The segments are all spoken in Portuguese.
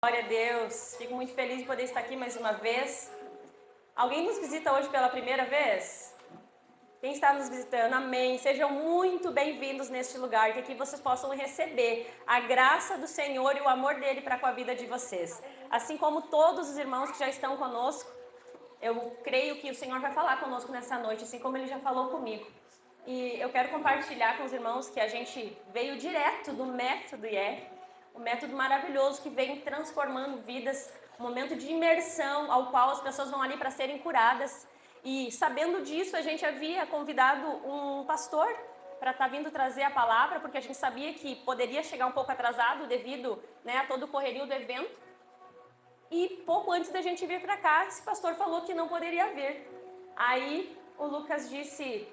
Glória a Deus. Fico muito feliz de poder estar aqui mais uma vez. Alguém nos visita hoje pela primeira vez? Quem está nos visitando, amém. Sejam muito bem-vindos neste lugar, que aqui vocês possam receber a graça do Senhor e o amor dele para com a vida de vocês. Assim como todos os irmãos que já estão conosco, eu creio que o Senhor vai falar conosco nessa noite, assim como ele já falou comigo. E eu quero compartilhar com os irmãos que a gente veio direto do método IR, um método maravilhoso que vem transformando vidas, um momento de imersão ao qual as pessoas vão ali para serem curadas. E sabendo disso, a gente havia convidado um pastor para estar vindo trazer a palavra, porque a gente sabia que poderia chegar um pouco atrasado devido, a todo o correrio do evento. E pouco antes da gente vir para cá, esse pastor falou que não poderia vir. Aí o Lucas disse: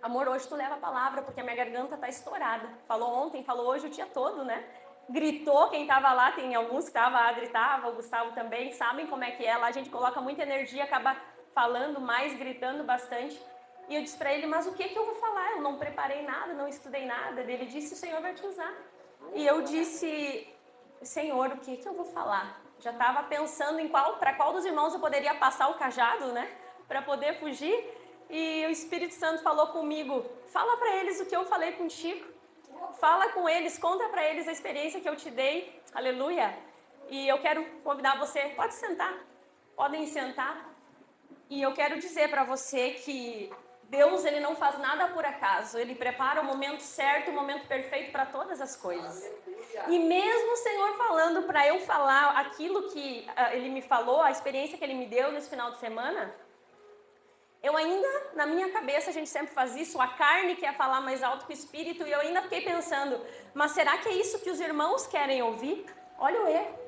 amor, hoje tu leva a palavra, porque a minha garganta está estourada. Falou ontem, falou hoje o dia todo, né? Gritou, quem estava lá, tem alguns que estavam, a Adri estava, o Gustavo também, sabem como é que é. Lá a gente coloca muita energia, acaba falando mais, gritando bastante. E eu disse para ele: mas o que eu vou falar? Eu não preparei nada, não estudei nada. Ele disse: o Senhor vai te usar. E eu disse: Senhor, o que eu vou falar? Já estava pensando em para qual dos irmãos eu poderia passar o cajado, né? Para poder fugir. E o Espírito Santo falou comigo: fala para eles o que eu falei contigo. Fala com eles, conta para eles a experiência que eu te dei. Aleluia. E eu quero convidar você, pode sentar, podem sentar. E eu quero dizer para você que Deus, ele não faz nada por acaso. Ele prepara o momento certo, o momento perfeito para todas as coisas. E mesmo o Senhor falando para eu falar aquilo que ele me falou, a experiência que ele me deu nesse final de semana, eu ainda, na minha cabeça, a gente sempre faz isso, a carne quer falar mais alto que o espírito, e eu ainda fiquei pensando: mas será que é isso que os irmãos querem ouvir? Olha o erro.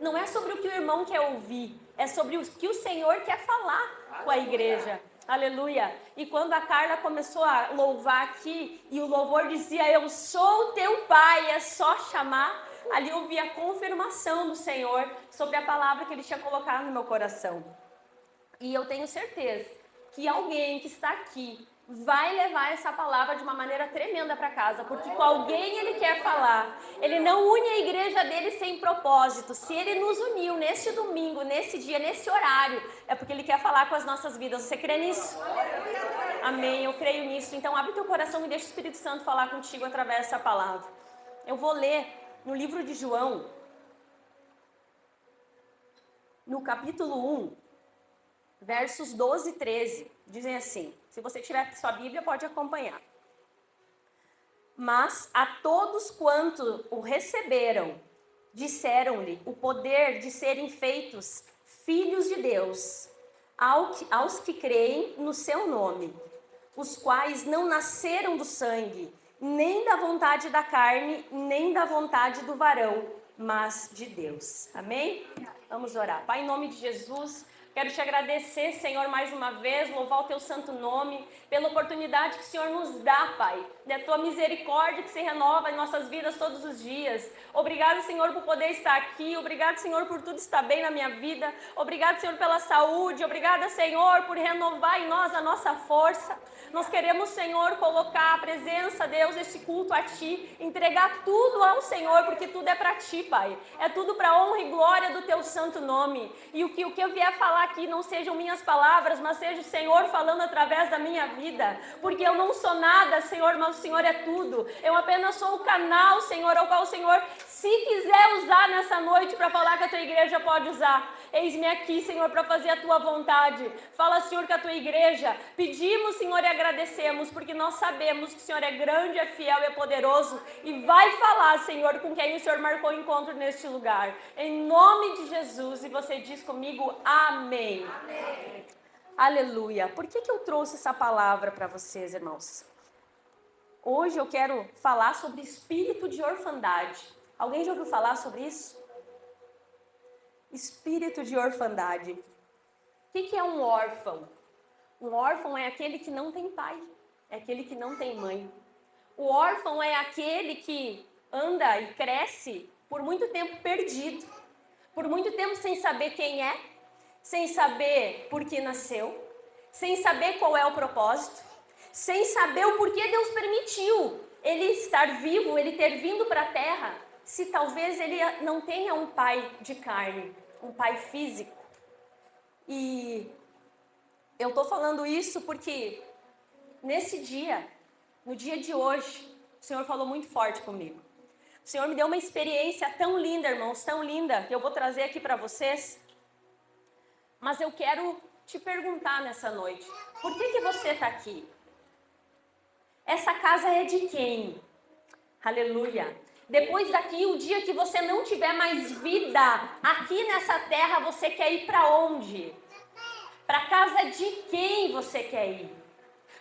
Não é sobre o que o irmão quer ouvir, é sobre o que o Senhor quer falar com a igreja. Aleluia. E quando a Carla começou a louvar aqui, e o louvor dizia: eu sou teu pai, é só chamar, ali eu vi a confirmação do Senhor sobre a palavra que ele tinha colocado no meu coração. E eu tenho certeza que alguém que está aqui vai levar essa palavra de uma maneira tremenda para casa, porque com alguém ele quer falar. Ele não une a igreja dele sem propósito. Se ele nos uniu neste domingo, nesse dia, nesse horário, é porque ele quer falar com as nossas vidas. Você crê nisso? Amém, eu creio nisso. Então abre teu coração e deixa o Espírito Santo falar contigo através dessa palavra. Eu vou ler no livro de João, no capítulo 1, versos 12 e 13, dizem assim. Se você tiver sua Bíblia, pode acompanhar. Mas a todos quanto o receberam, disseram-lhe o poder de serem feitos filhos de Deus, aos que creem no seu nome, os quais não nasceram do sangue, nem da vontade da carne, nem da vontade do varão, mas de Deus. Amém? Vamos orar. Pai, em nome de Jesus, quero te agradecer, Senhor, mais uma vez, louvar o teu santo nome, pela oportunidade que o Senhor nos dá, Pai, da tua misericórdia que se renova em nossas vidas todos os dias. Obrigado, Senhor, por poder estar aqui. Obrigado, Senhor, por tudo estar bem na minha vida. Obrigado, Senhor, pela saúde. Obrigada, Senhor, por renovar em nós a nossa força. Nós queremos, Senhor, colocar a presença, Deus, este culto a Ti, entregar tudo ao Senhor, porque tudo é para Ti, Pai. É tudo para honra e glória do Teu santo nome. E o que eu vier falar aqui não sejam minhas palavras, mas seja o Senhor falando através da minha vida. Porque eu não sou nada, Senhor, mas o Senhor é tudo. Eu apenas sou o canal, Senhor, ao qual o Senhor, se quiser usar nessa noite para falar que a Tua igreja pode usar. Eis-me aqui, Senhor, para fazer a Tua vontade. Fala, Senhor, com a Tua igreja. Pedimos, Senhor, e agradecemos, porque nós sabemos que o Senhor é grande, é fiel e é poderoso. E vai falar, Senhor, com quem o Senhor marcou encontro neste lugar. Em nome de Jesus. E você diz comigo, amém. Amém. Aleluia. Por que eu trouxe essa palavra para vocês, irmãos? Hoje eu quero falar sobre espírito de orfandade. Alguém já ouviu falar sobre isso? Espírito de orfandade. O que é um órfão? Um órfão é aquele que não tem pai, é aquele que não tem mãe. O órfão é aquele que anda e cresce por muito tempo perdido, por muito tempo sem saber quem é, sem saber por que nasceu, sem saber qual é o propósito, sem saber o porquê Deus permitiu ele estar vivo, ele ter vindo para a terra. se talvez ele não tenha um pai de carne, um pai físico. E eu estou falando isso porque nesse dia, no dia de hoje, o Senhor falou muito forte comigo. O Senhor me deu uma experiência tão linda, irmãos, tão linda, que eu vou trazer aqui para vocês. Mas eu quero te perguntar nessa noite, por que você está aqui? Essa casa é de quem? Aleluia. Depois daqui, o dia que você não tiver mais vida aqui nessa terra, você quer ir para onde? Para casa de quem você quer ir?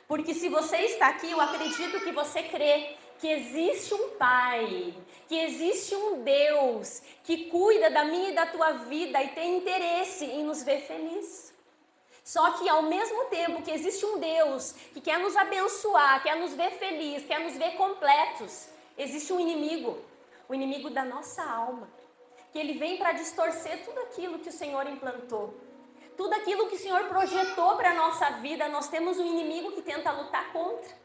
Porque se você está aqui, eu acredito que você crê que existe um Pai, que existe um Deus que cuida da minha e da tua vida e tem interesse em nos ver felizes. Só que ao mesmo tempo que existe um Deus que quer nos abençoar, quer nos ver felizes, quer nos ver completos, existe um inimigo, o inimigo da nossa alma, que ele vem para distorcer tudo aquilo que o Senhor implantou. Tudo aquilo que o Senhor projetou para a nossa vida, nós temos um inimigo que tenta lutar contra.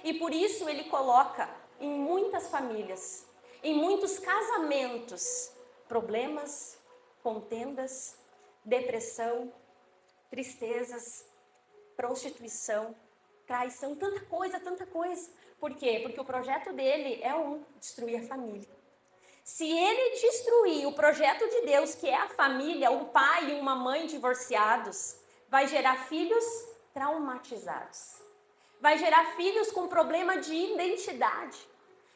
E por isso ele coloca em muitas famílias, em muitos casamentos, problemas, contendas, depressão, tristezas, prostituição, traição, tanta coisa, tanta coisa. Por quê? Porque o projeto dele é destruir a família. Se ele destruir o projeto de Deus, que é a família, um pai e uma mãe divorciados, vai gerar filhos traumatizados. Vai gerar filhos com problema de identidade.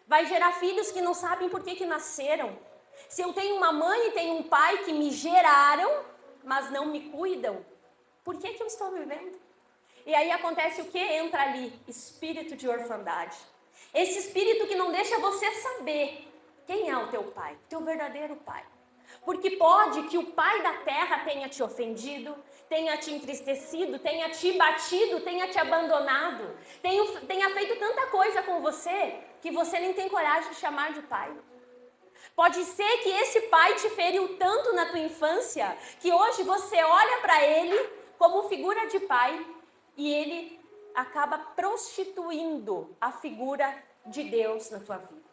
Vai gerar filhos que não sabem por que nasceram. Se eu tenho uma mãe e tenho um pai que me geraram, mas não me cuidam, por que eu estou vivendo? E aí acontece o que? Entra ali, espírito de orfandade. Esse espírito que não deixa você saber quem é o teu pai, teu verdadeiro pai. Porque pode que o pai da terra tenha te ofendido, tenha te entristecido, tenha te batido, tenha te abandonado, tenha feito tanta coisa com você que você nem tem coragem de chamar de pai. Pode ser que esse pai te feriu tanto na tua infância que hoje você olha para ele como figura de pai e ele acaba prostituindo a figura de Deus na tua vida.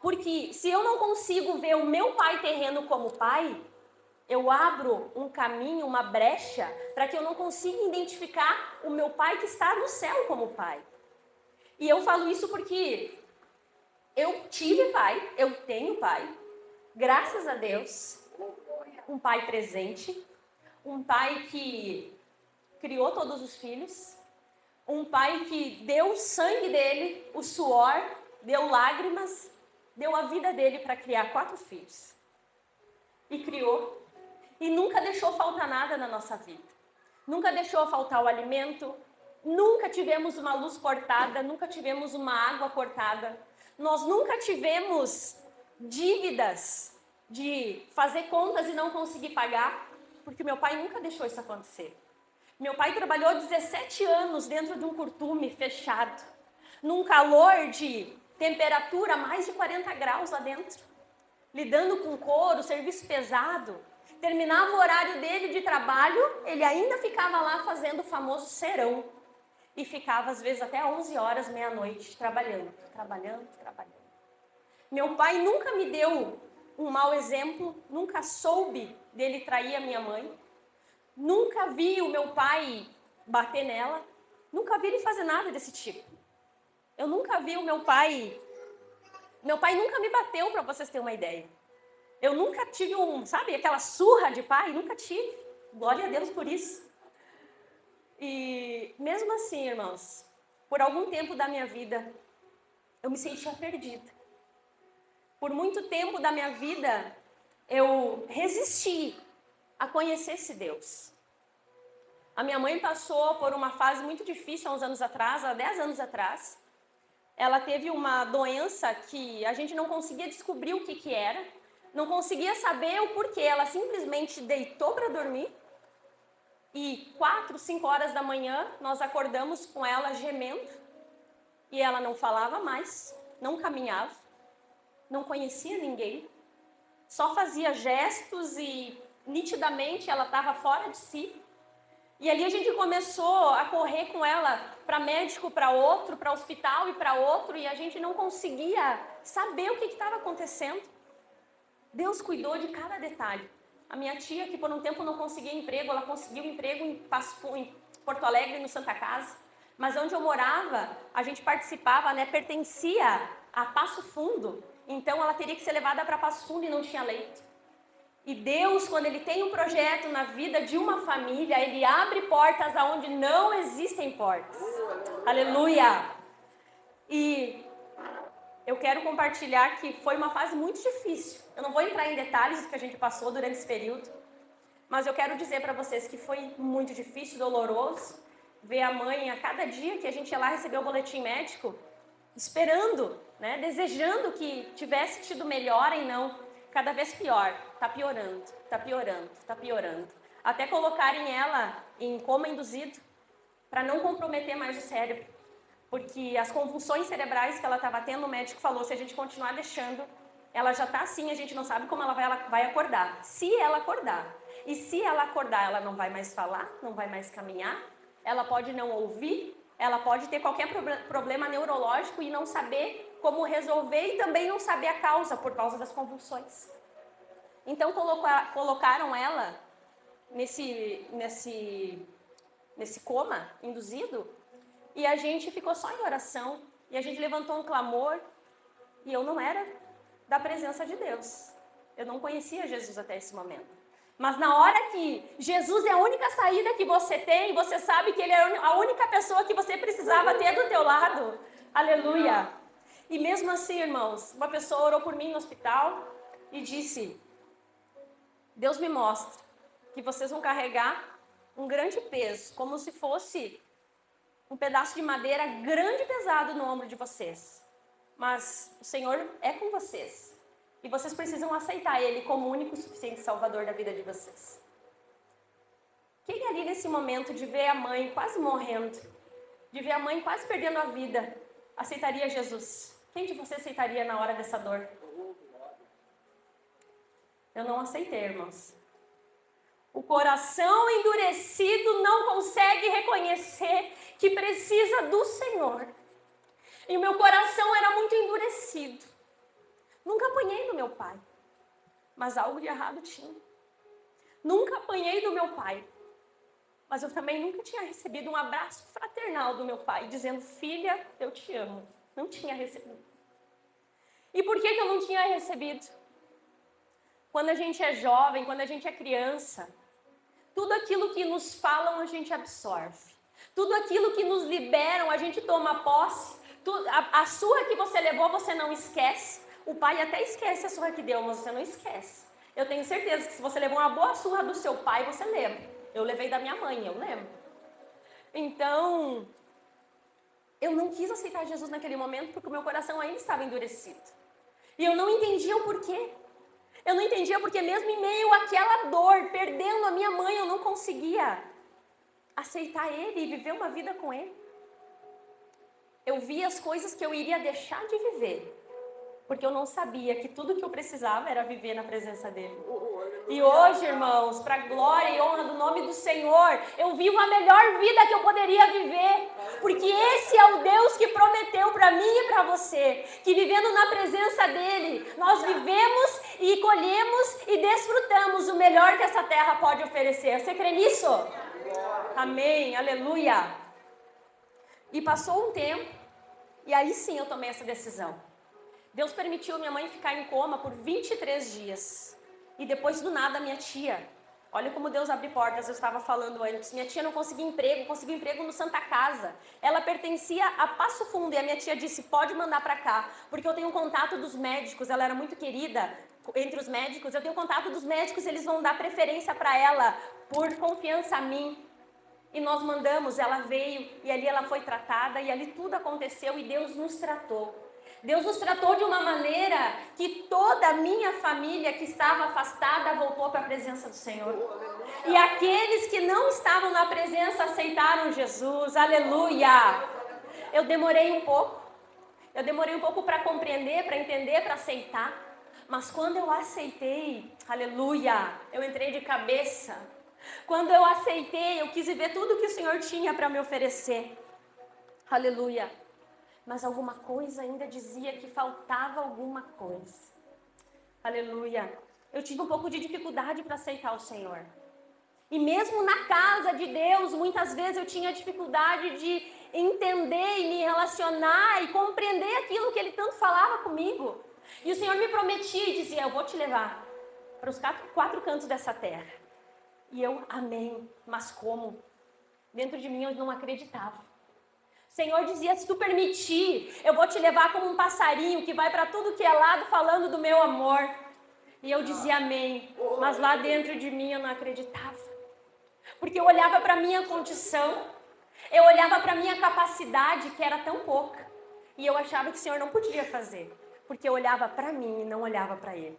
Porque se eu não consigo ver o meu pai terreno como pai, eu abro um caminho, uma brecha, para que eu não consiga identificar o meu pai que está no céu como pai. E eu falo isso porque eu tive pai, eu tenho pai, graças a Deus, um pai presente, um pai que criou todos os filhos, um pai que deu o sangue dele, o suor, deu lágrimas, deu a vida dele para criar 4 filhos. E criou. E nunca deixou faltar nada na nossa vida. Nunca deixou faltar o alimento. Nunca tivemos uma luz cortada. Nunca tivemos uma água cortada. Nós nunca tivemos dívidas de fazer contas e não conseguir pagar. Porque meu pai nunca deixou isso acontecer. Meu pai trabalhou 17 anos dentro de um curtume fechado. Num calor de temperatura mais de 40 graus lá dentro, lidando com couro, serviço pesado. Terminava o horário dele de trabalho, ele ainda ficava lá fazendo o famoso serão. E ficava às vezes até 11 horas, meia-noite, trabalhando. Meu pai nunca me deu um mau exemplo, nunca soube dele trair a minha mãe. Nunca vi o meu pai bater nela, nunca vi ele fazer nada desse tipo. Eu nunca vi o meu pai nunca me bateu, para vocês terem uma ideia. Eu nunca tive aquela surra de pai, nunca tive. Glória a Deus por isso. E mesmo assim, irmãos, por algum tempo da minha vida, eu me sentia perdida. Por muito tempo da minha vida, eu resisti a conhecer esse Deus. A minha mãe passou por uma fase muito difícil há uns anos atrás, há 10 anos atrás. Ela teve uma doença que a gente não conseguia descobrir o que era, não conseguia saber o porquê. Ela simplesmente deitou para dormir e 4, 5 horas da manhã nós acordamos com ela gemendo e ela não falava mais, não caminhava, não conhecia ninguém, só fazia gestos e nitidamente ela estava fora de si. E ali a gente começou a correr com ela para médico, para outro, para hospital e para outro, e a gente não conseguia saber o que estava acontecendo. Deus cuidou de cada detalhe. A minha tia, que por um tempo não conseguia emprego, ela conseguiu emprego em Porto Alegre, no Santa Casa. Mas onde eu morava, a gente participava, né, pertencia a Passo Fundo. Então ela teria que ser levada para Passo Fundo e não tinha leito. E Deus, quando Ele tem um projeto na vida de uma família, Ele abre portas aonde não existem portas. Aleluia! E eu quero compartilhar que foi uma fase muito difícil. Eu não vou entrar em detalhes do que a gente passou durante esse período, mas eu quero dizer para vocês que foi muito difícil, doloroso, ver a mãe a cada dia que a gente ia lá receber o boletim médico, esperando, né, desejando que tivesse tido melhora e não, cada vez pior, tá piorando, tá piorando, tá piorando. Até colocarem ela em coma induzido, para não comprometer mais o cérebro. Porque as convulsões cerebrais que ela estava tendo, o médico falou, se a gente continuar deixando, ela já está assim, a gente não sabe como ela vai acordar. Se ela acordar. E se ela acordar, ela não vai mais falar, não vai mais caminhar, ela pode não ouvir, ela pode ter qualquer problema neurológico e não saber como resolver e também não saber a causa, por causa das convulsões. Então colocaram ela nesse coma induzido, e a gente ficou só em oração, e a gente levantou um clamor, e eu não era da presença de Deus. Eu não conhecia Jesus até esse momento. Mas na hora que Jesus é a única saída que você tem, você sabe que Ele é a única pessoa que você precisava ter do teu lado. Aleluia! E mesmo assim, irmãos, uma pessoa orou por mim no hospital e disse, Deus me mostra que vocês vão carregar um grande peso, como se fosse um pedaço de madeira grande e pesado no ombro de vocês. Mas o Senhor é com vocês. E vocês precisam aceitar Ele como o único e suficiente Salvador da vida de vocês. Quem ali nesse momento de ver a mãe quase morrendo, de ver a mãe quase perdendo a vida, aceitaria Jesus? Quem de vocês aceitaria na hora dessa dor? Eu não aceitei, irmãos. O coração endurecido não consegue reconhecer que precisa do Senhor. E o meu coração era muito endurecido. Nunca apanhei do meu pai, mas algo de errado tinha. Nunca apanhei do meu pai, mas eu também nunca tinha recebido um abraço fraternal do meu pai, dizendo, filha, eu te amo. Não tinha recebido. E por que eu não tinha recebido? Quando a gente é jovem, quando a gente é criança, tudo aquilo que nos falam a gente absorve. Tudo aquilo que nos liberam a gente toma posse. A surra que você levou você não esquece. O pai até esquece a surra que deu, mas você não esquece. Eu tenho certeza que se você levou uma boa surra do seu pai, você lembra. Eu levei da minha mãe, eu lembro. Então, eu não quis aceitar Jesus naquele momento porque o meu coração ainda estava endurecido. E eu não entendia o porquê. Eu não entendia porque mesmo em meio àquela dor, perdendo a minha mãe, eu não conseguia aceitar Ele e viver uma vida com Ele. Eu via as coisas que eu iria deixar de viver, porque eu não sabia que tudo que eu precisava era viver na presença dEle. E hoje, irmãos, para a glória e honra do nome do Senhor, eu vivo a melhor vida que eu poderia viver, porque esse é o Deus que prometeu para mim e para você, que vivendo na presença dEle, nós vivemos e colhemos e desfrutamos o melhor que essa terra pode oferecer. Você crê nisso? Amém, aleluia. E passou um tempo, e aí sim eu tomei essa decisão. Deus permitiu minha mãe ficar em coma por 23 dias. E depois do nada minha tia, olha como Deus abre portas, eu estava falando antes. Minha tia não conseguiu emprego, conseguiu emprego no Santa Casa. Ela pertencia a Passo Fundo e a minha tia disse, pode mandar para cá, porque eu tenho um contato dos médicos, ela era muito querida entre os médicos. Eu tenho contato dos médicos, eles vão dar preferência para ela por confiança a mim. E nós mandamos, ela veio e ali ela foi tratada e ali tudo aconteceu e Deus nos tratou. Deus nos tratou de uma maneira que toda a minha família que estava afastada voltou para a presença do Senhor. E aqueles que não estavam na presença aceitaram Jesus. Aleluia! Eu demorei um pouco para compreender, para entender, para aceitar. Mas quando eu aceitei, aleluia, eu entrei de cabeça. Quando eu aceitei, eu quis viver tudo que o Senhor tinha para me oferecer. Aleluia. Mas alguma coisa ainda dizia que faltava alguma coisa. Aleluia. Eu tive um pouco de dificuldade para aceitar o Senhor. E mesmo na casa de Deus, muitas vezes eu tinha dificuldade de entender e me relacionar e compreender aquilo que Ele tanto falava comigo. E o Senhor me prometia e dizia, eu vou te levar para os quatro cantos dessa terra. E eu, amém. Mas como? Dentro de mim eu não acreditava. O Senhor dizia, se tu permitir, eu vou te levar como um passarinho que vai para tudo que é lado falando do meu amor. E eu dizia amém. Mas lá dentro de mim eu não acreditava. Porque eu olhava para a minha condição, eu olhava para a minha capacidade, que era tão pouca. E eu achava que o Senhor não podia fazer. Porque eu olhava para mim e não olhava para Ele.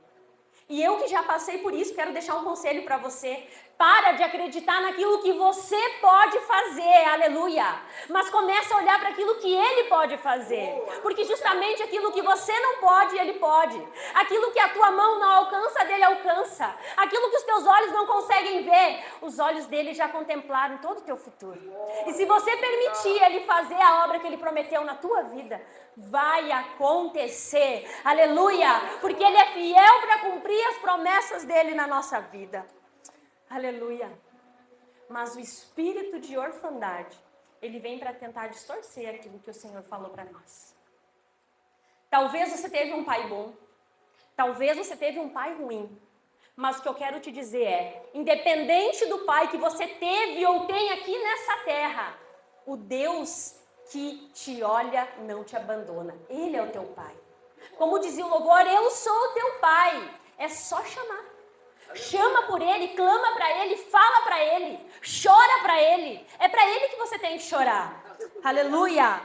E eu que já passei por isso, quero deixar um conselho para você. Para de acreditar naquilo que você pode fazer, aleluia. Mas começa a olhar para aquilo que Ele pode fazer. Porque justamente aquilo que você não pode, Ele pode. Aquilo que a tua mão não alcança, dele alcança. Aquilo que os teus olhos não conseguem ver, os olhos dele já contemplaram todo o teu futuro. E se você permitir Ele fazer a obra que Ele prometeu na tua vida, vai acontecer, aleluia, porque Ele é fiel para cumprir as promessas dele na nossa vida, aleluia. Mas o espírito de orfandade, ele vem para tentar distorcer aquilo que o Senhor falou para nós. Talvez você teve um pai bom, talvez você teve um pai ruim, mas o que eu quero te dizer é, independente do pai que você teve ou tem aqui nessa terra, o Deus que te olha não te abandona. Ele é o teu pai. Como dizia o louvor, eu sou o teu pai. É só chamar. Chama por ele, clama para ele, fala para ele, chora para ele. É para ele que você tem que chorar. Aleluia.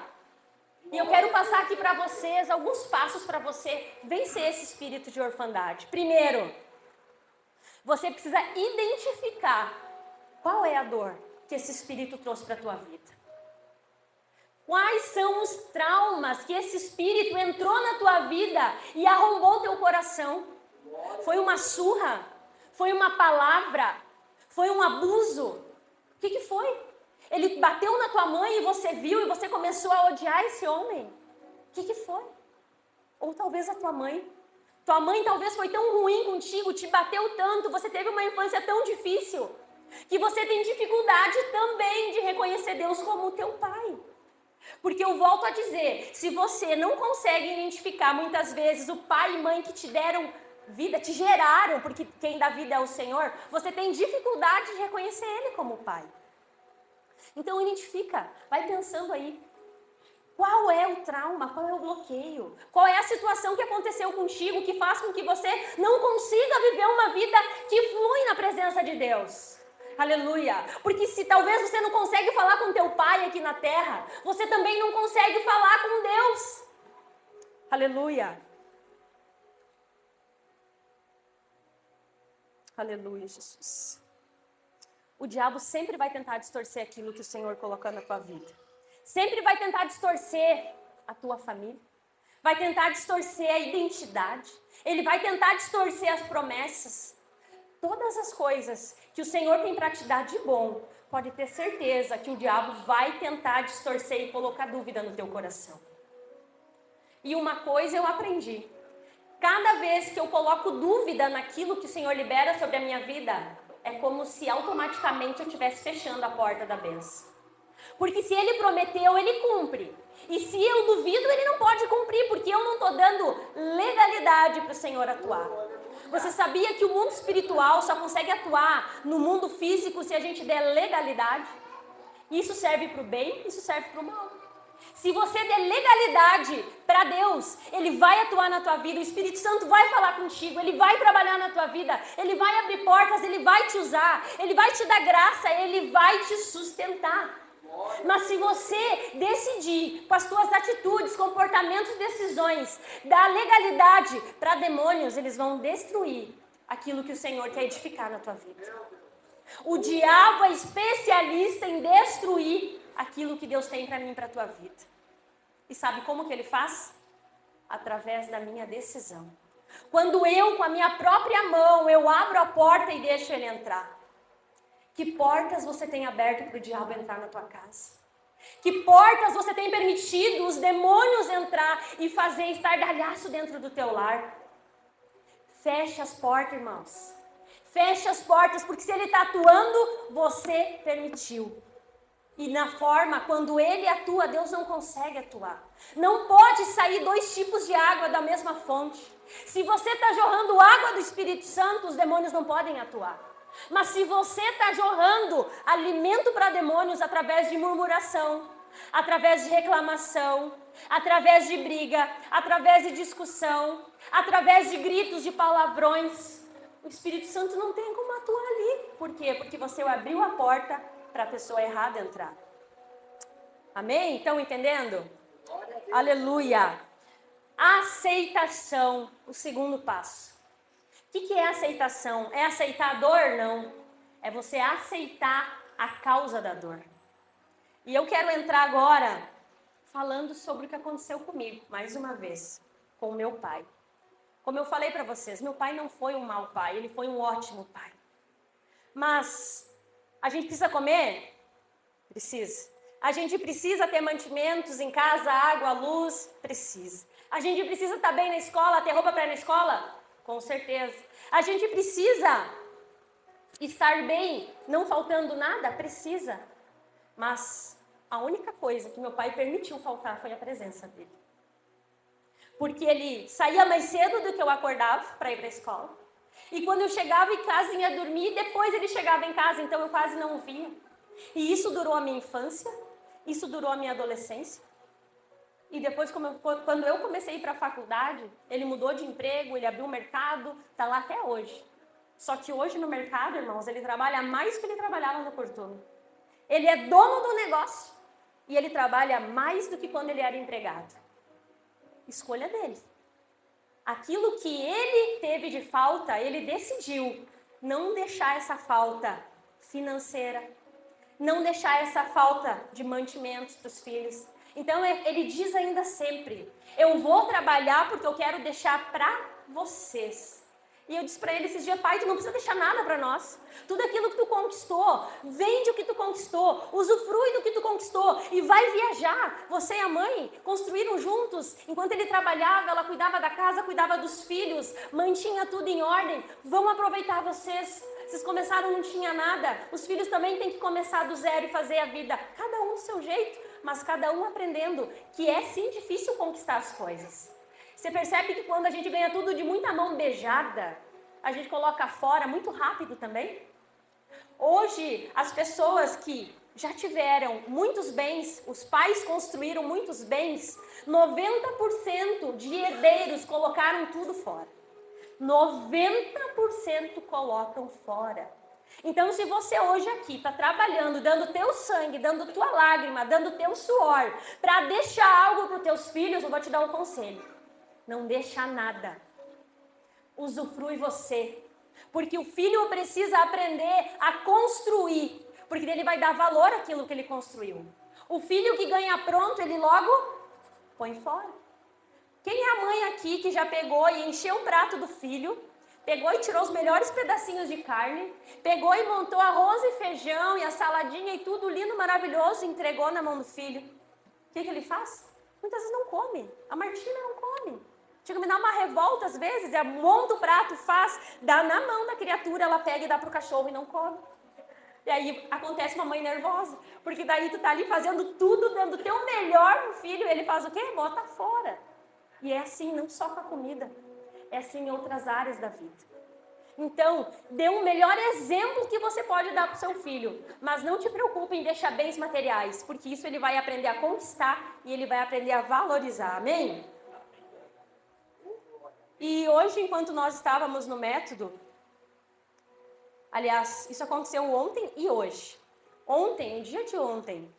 E eu quero passar aqui para vocês alguns passos para você vencer esse espírito de orfandade. Primeiro, você precisa identificar qual é a dor que esse espírito trouxe para a tua vida. Quais são os traumas que esse espírito entrou na tua vida e arrombou teu coração? Foi uma surra? Foi uma palavra? Foi um abuso? O que foi? Ele bateu na tua mãe e você viu e você começou a odiar esse homem? O que foi? Ou talvez a tua mãe. Tua mãe talvez foi tão ruim contigo, te bateu tanto, você teve uma infância tão difícil, que você tem dificuldade também de reconhecer Deus como o teu pai. Porque eu volto a dizer, se você não consegue identificar muitas vezes o pai e mãe que te deram vida, te geraram, porque quem dá vida é o Senhor, você tem dificuldade de reconhecer Ele como pai. Então identifica, vai pensando aí, qual é o trauma, qual é o bloqueio, qual é a situação que aconteceu contigo que faz com que você não consiga viver uma vida que flui na presença de Deus. Aleluia. Porque se talvez você não consegue falar com teu pai aqui na terra, você também não consegue falar com Deus. Aleluia. Aleluia, Jesus. O diabo sempre vai tentar distorcer aquilo que o Senhor colocou na tua vida. Sempre vai tentar distorcer a tua família. Vai tentar distorcer a identidade. Ele vai tentar distorcer as promessas. Todas as coisas que o Senhor tem para te dar de bom, pode ter certeza que o diabo vai tentar distorcer e colocar dúvida no teu coração. E uma coisa eu aprendi. Cada vez que eu coloco dúvida naquilo que o Senhor libera sobre a minha vida, é como se automaticamente eu estivesse fechando a porta da bênção. Porque se Ele prometeu, Ele cumpre. E se eu duvido, Ele não pode cumprir, porque eu não estou dando legalidade para o Senhor atuar. Você sabia que o mundo espiritual só consegue atuar no mundo físico se a gente der legalidade? Isso serve para o bem, isso serve para o mal. Se você der legalidade para Deus, Ele vai atuar na tua vida, o Espírito Santo vai falar contigo, Ele vai trabalhar na tua vida, Ele vai abrir portas, Ele vai te usar, Ele vai te dar graça, Ele vai te sustentar. Mas se você decidir com as tuas atitudes, comportamentos, decisões, dar legalidade para demônios, eles vão destruir aquilo que o Senhor quer edificar na tua vida. O diabo é especialista em destruir aquilo que Deus tem para mim e para a tua vida. E sabe como que ele faz? Através da minha decisão. Quando eu, com a minha própria mão, eu abro a porta e deixo ele entrar. Que portas você tem aberto para o diabo entrar na tua casa? Que portas você tem permitido os demônios entrar e fazer estardalhaço dentro do teu lar? Fecha as portas, irmãos. Fecha as portas, porque se ele está atuando, você permitiu. E na forma, quando ele atua, Deus não consegue atuar. Não pode sair dois tipos de água da mesma fonte. Se você está jorrando água do Espírito Santo, os demônios não podem atuar. Mas se você está jorrando alimento para demônios através de murmuração, através de reclamação, através de briga, através de discussão, através de gritos, de palavrões, o Espírito Santo não tem como atuar ali. Por quê? Porque você abriu a porta para a pessoa errada entrar. Amém? Estão entendendo? Aleluia! Aceitação, o segundo passo. O que é aceitação? É aceitar a dor? Não. É você aceitar a causa da dor. E eu quero entrar agora falando sobre o que aconteceu comigo, mais uma vez, com o meu pai. Como eu falei para vocês, meu pai não foi um mau pai, ele foi um ótimo pai. Mas a gente precisa comer? Precisa. A gente precisa ter mantimentos em casa, água, luz? Precisa. A gente precisa estar bem na escola, ter roupa para ir na escola? Com certeza. A gente precisa estar bem, não faltando nada? Precisa. Mas a única coisa que meu pai permitiu faltar foi a presença dele. Porque ele saía mais cedo do que eu acordava para ir para a escola. E quando eu chegava em casa, ia dormir, depois ele chegava em casa, então eu quase não o via. E isso durou a minha infância, isso durou a minha adolescência. E depois, quando eu comecei a ir para a faculdade, ele mudou de emprego, ele abriu o mercado, está lá até hoje. Só que hoje no mercado, irmãos, ele trabalha mais do que ele trabalhava no Portuno. Ele é dono do negócio e ele trabalha mais do que quando ele era empregado. Escolha dele. Aquilo que ele teve de falta, ele decidiu não deixar essa falta financeira, não deixar essa falta de mantimentos para os filhos. Então ele diz ainda sempre, eu vou trabalhar porque eu quero deixar para vocês. E eu disse para ele esses dias, pai, tu não precisa deixar nada para nós. Tudo aquilo que tu conquistou, vende o que tu conquistou, usufrui do que tu conquistou e vai viajar. Você e a mãe construíram juntos. Enquanto ele trabalhava, ela cuidava da casa, cuidava dos filhos, mantinha tudo em ordem. Vão aproveitar vocês. Vocês começaram, não tinha nada. Os filhos também têm que começar do zero e fazer a vida. Cada um do seu jeito, mas cada um aprendendo que é sim difícil conquistar as coisas. Você percebe que quando a gente ganha tudo de muita mão beijada, a gente coloca fora muito rápido também? Hoje, as pessoas que já tiveram muitos bens, os pais construíram muitos bens, 90% de herdeiros colocaram tudo fora. 90% colocam fora. Então, se você hoje aqui está trabalhando, dando teu sangue, dando tua lágrima, dando teu suor, para deixar algo para os teus filhos, eu vou te dar um conselho. Não deixa nada. Usufrui você. Porque o filho precisa aprender a construir. Porque ele vai dar valor àquilo que ele construiu. O filho que ganha pronto, ele logo põe fora. Quem é a mãe aqui que já pegou e encheu o prato do filho, pegou e tirou os melhores pedacinhos de carne, pegou e montou arroz e feijão e a saladinha e tudo lindo, maravilhoso, e entregou na mão do filho? O que ele faz? Muitas vezes não come. A Martina não come. Chega a me dar uma revolta às vezes, monta o prato, faz, dá na mão da criatura, ela pega e dá pro cachorro e não come. E aí acontece uma mãe nervosa, porque daí tu tá ali fazendo tudo, dando o teu melhor pro filho, e ele faz o quê? Bota fora. E é assim não só com a comida, é assim em outras áreas da vida. Então, dê um melhor exemplo que você pode dar pro seu filho, mas não te preocupe em deixar bens materiais, porque isso ele vai aprender a conquistar e ele vai aprender a valorizar, amém? E hoje, enquanto nós estávamos no método, aliás, isso aconteceu ontem e hoje. Ontem, no dia de ontem,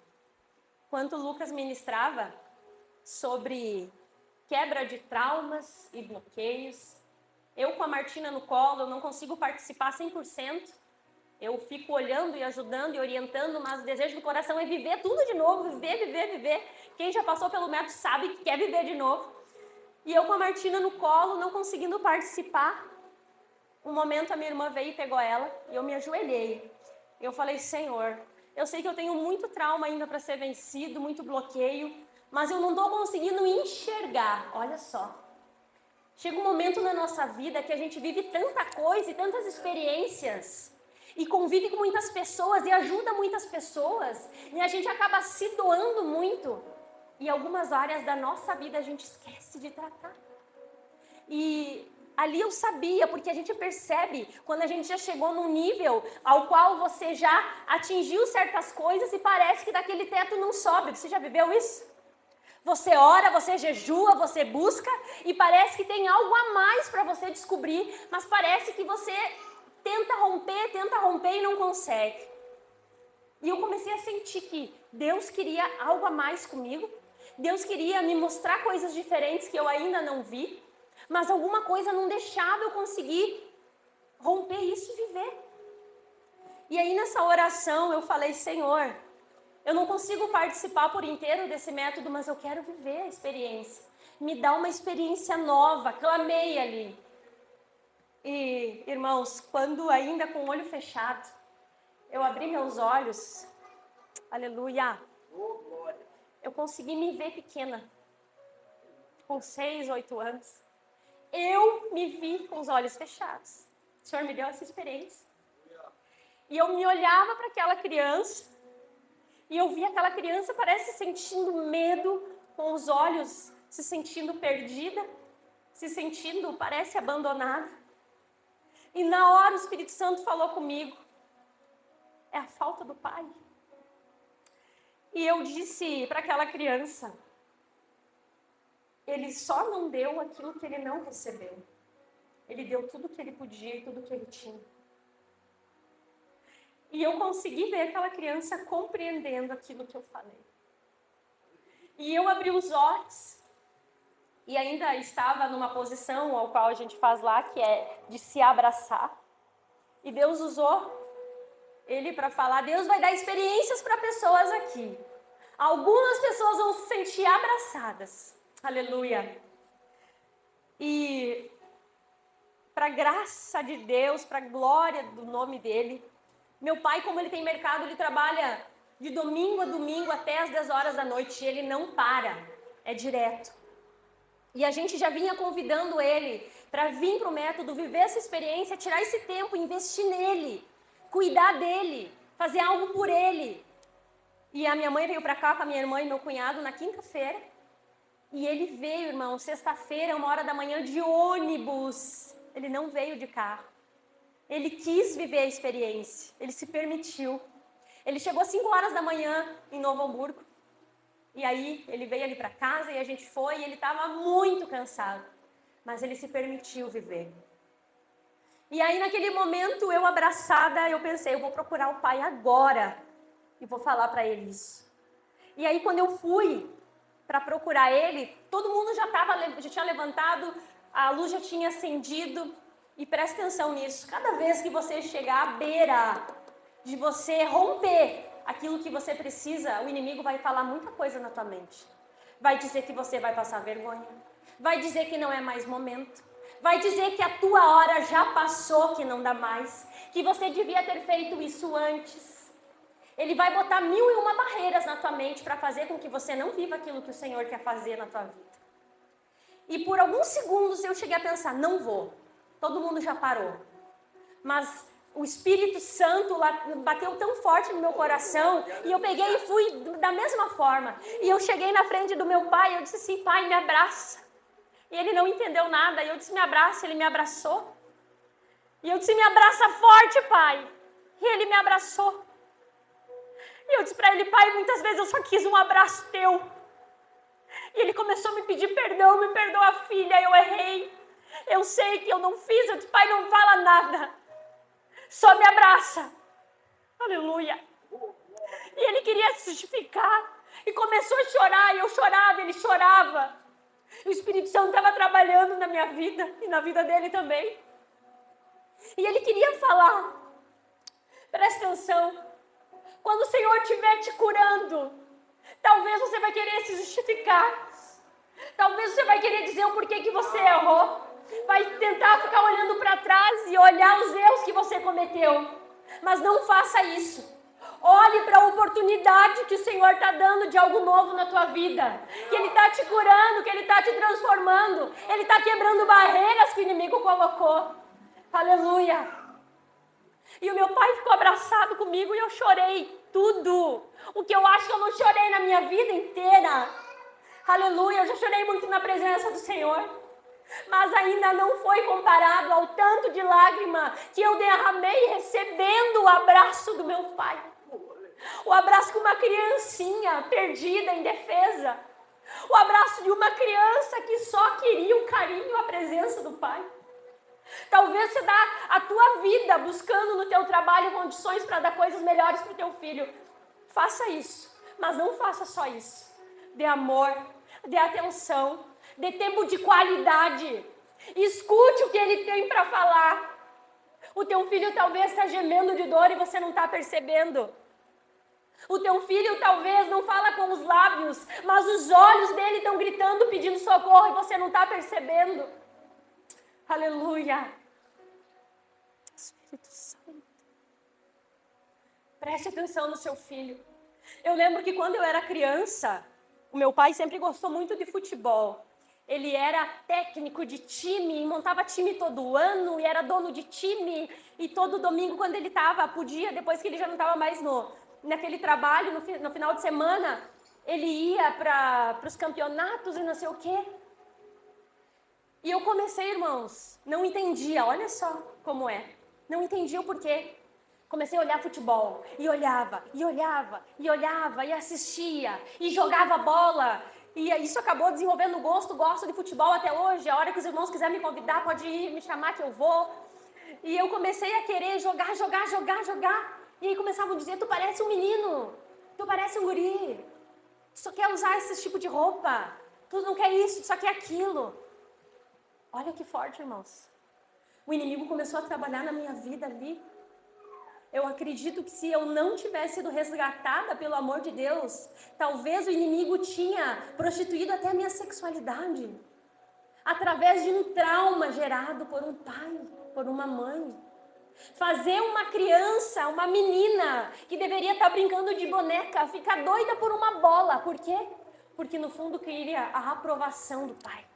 quando o Lucas ministrava sobre quebra de traumas e bloqueios, eu com a Martina no colo, eu não consigo participar 100%, eu fico olhando e ajudando e orientando, mas o desejo do coração é viver tudo de novo, viver. Quem já passou pelo método sabe que quer viver de novo. E eu com a Martina no colo, não conseguindo participar. Um momento a minha irmã veio e pegou ela e eu me ajoelhei. Eu falei, Senhor, eu sei que eu tenho muito trauma ainda para ser vencido, muito bloqueio, mas eu não estou conseguindo enxergar. Olha só. Chega um momento na nossa vida que a gente vive tanta coisa e tantas experiências, e convive com muitas pessoas e ajuda muitas pessoas, e a gente acaba se doando muito, e algumas áreas da nossa vida a gente esquece de tratar. E ali eu sabia, porque a gente percebe quando a gente já chegou num nível ao qual você já atingiu certas coisas e parece que daquele teto não sobe. Você já viveu isso? Você ora, você jejua, você busca e parece que tem algo a mais para você descobrir, mas parece que você tenta romper e não consegue. E eu comecei a sentir que Deus queria algo a mais comigo, Deus queria me mostrar coisas diferentes que eu ainda não vi, mas alguma coisa não deixava eu conseguir romper isso e viver. E aí nessa oração eu falei, Senhor, eu não consigo participar por inteiro desse método, mas eu quero viver a experiência. Me dá uma experiência nova. Clamei ali. E, irmãos, quando ainda com o olho fechado, eu abri meus olhos, aleluia, eu consegui me ver pequena, com 6, 8 anos. Eu me vi com os olhos fechados. O Senhor me deu essa experiência. E eu me olhava para aquela criança, e eu via aquela criança, parece sentindo medo, com os olhos se sentindo perdida, se sentindo, parece abandonada. E na hora o Espírito Santo falou comigo, é a falta do pai. E eu disse para aquela criança, ele só não deu aquilo que ele não recebeu. Ele deu tudo o que ele podia e tudo o que ele tinha. E eu consegui ver aquela criança compreendendo aquilo que eu falei. E eu abri os olhos e ainda estava numa posição ao qual a gente faz lá, que é de se abraçar. E Deus usou ele para falar, Deus vai dar experiências para pessoas aqui. Algumas pessoas vão se sentir abraçadas. Aleluia. E para graça de Deus, para glória do nome dele, meu pai, como ele tem mercado, ele trabalha de domingo a domingo até as 10 horas da noite. Ele não para, é direto. E a gente já vinha convidando ele para vir para o método, viver essa experiência, tirar esse tempo, investir nele, cuidar dele, fazer algo por ele. E a minha mãe veio para cá com a minha irmã e meu cunhado na quinta-feira. E ele veio, irmão, sexta-feira, 1h de ônibus. Ele não veio de carro. Ele quis viver a experiência, ele se permitiu. Ele chegou às 5h em Novo Hamburgo. E aí ele veio ali para casa e a gente foi e ele estava muito cansado. Mas ele se permitiu viver. E aí naquele momento, eu abraçada, eu pensei, eu vou procurar o pai agora. E vou falar para ele isso. E aí quando eu fui para procurar ele, todo mundo já tinha levantado, a luz já tinha acendido. E presta atenção nisso, cada vez que você chegar à beira de você romper aquilo que você precisa, o inimigo vai falar muita coisa na tua mente. Vai dizer que você vai passar vergonha, vai dizer que não é mais momento, vai dizer que a tua hora já passou, que não dá mais, que você devia ter feito isso antes. Ele vai botar 1001 barreiras na tua mente para fazer com que você não viva aquilo que o Senhor quer fazer na tua vida. E por alguns segundos eu cheguei a pensar, não vou. Todo mundo já parou. Mas o Espírito Santo bateu tão forte no meu coração e eu peguei e fui da mesma forma. E eu cheguei na frente do meu pai e eu disse assim, pai, me abraça. E ele não entendeu nada. E eu disse, me abraça. Ele me abraçou. E eu disse, me abraça forte, pai. E ele me abraçou. E eu disse para ele, pai, muitas vezes eu só quis um abraço teu. E ele começou a me pedir perdão, me perdoa, filha, eu errei. Eu sei que eu não fiz, eu disse, pai, não fala nada. Só me abraça. Aleluia. E ele queria se justificar. E começou a chorar, e eu chorava, ele chorava. E o Espírito Santo estava trabalhando na minha vida, e na vida dele também. E ele queria falar. Presta atenção. Quando o Senhor estiver te curando, talvez você vai querer se justificar. Talvez você vai querer dizer o porquê que você errou. Vai tentar ficar olhando para trás e olhar os erros que você cometeu. Mas não faça isso. Olhe para a oportunidade que o Senhor está dando de algo novo na tua vida. Que Ele está te curando, que Ele está te transformando. Ele está quebrando barreiras que o inimigo colocou. Aleluia. E o meu pai ficou abraçado comigo e eu chorei tudo. O que eu acho que eu não chorei na minha vida inteira. Aleluia, eu já chorei muito na presença do Senhor. Mas ainda não foi comparado ao tanto de lágrima que eu derramei recebendo o abraço do meu pai. O abraço de uma criancinha perdida, indefesa. O abraço de uma criança que só queria o carinho, a presença do pai. Talvez você dá a tua vida buscando no teu trabalho condições para dar coisas melhores para o teu filho. Faça isso, mas não faça só isso. Dê amor, dê atenção, dê tempo de qualidade. Escute o que ele tem para falar. O teu filho talvez está gemendo de dor e você não está percebendo. O teu filho talvez não fala com os lábios, mas os olhos dele estão gritando, pedindo socorro e você não está percebendo. Aleluia. Espírito Santo. Preste atenção no seu filho. Eu lembro que quando eu era criança, o meu pai sempre gostou muito de futebol. Ele era técnico de time, montava time todo ano e era dono de time. E todo domingo, quando ele podia, depois que ele já não estava mais naquele trabalho, no final de semana, ele ia para os campeonatos e não sei o quê. E eu comecei, irmãos, não entendia, olha só como é. Não entendia o porquê. Comecei a olhar futebol, e olhava, e olhava, e olhava, e assistia, e jogava bola. E isso acabou desenvolvendo gosto de futebol até hoje. A hora que os irmãos quiserem me convidar, pode ir, me chamar que eu vou. E eu comecei a querer jogar. E aí começavam a dizer, tu parece um menino, tu parece um guri. Tu só quer usar esse tipo de roupa, tu não quer isso, tu só quer aquilo. Olha que forte, irmãos. O inimigo começou a trabalhar na minha vida ali. Eu acredito que se eu não tivesse sido resgatada pelo amor de Deus, talvez o inimigo tinha prostituído até a minha sexualidade. Através de um trauma gerado por um pai, por uma mãe. Fazer uma criança, uma menina, que deveria estar brincando de boneca, ficar doida por uma bola. Por quê? Porque no fundo queria a aprovação do pai.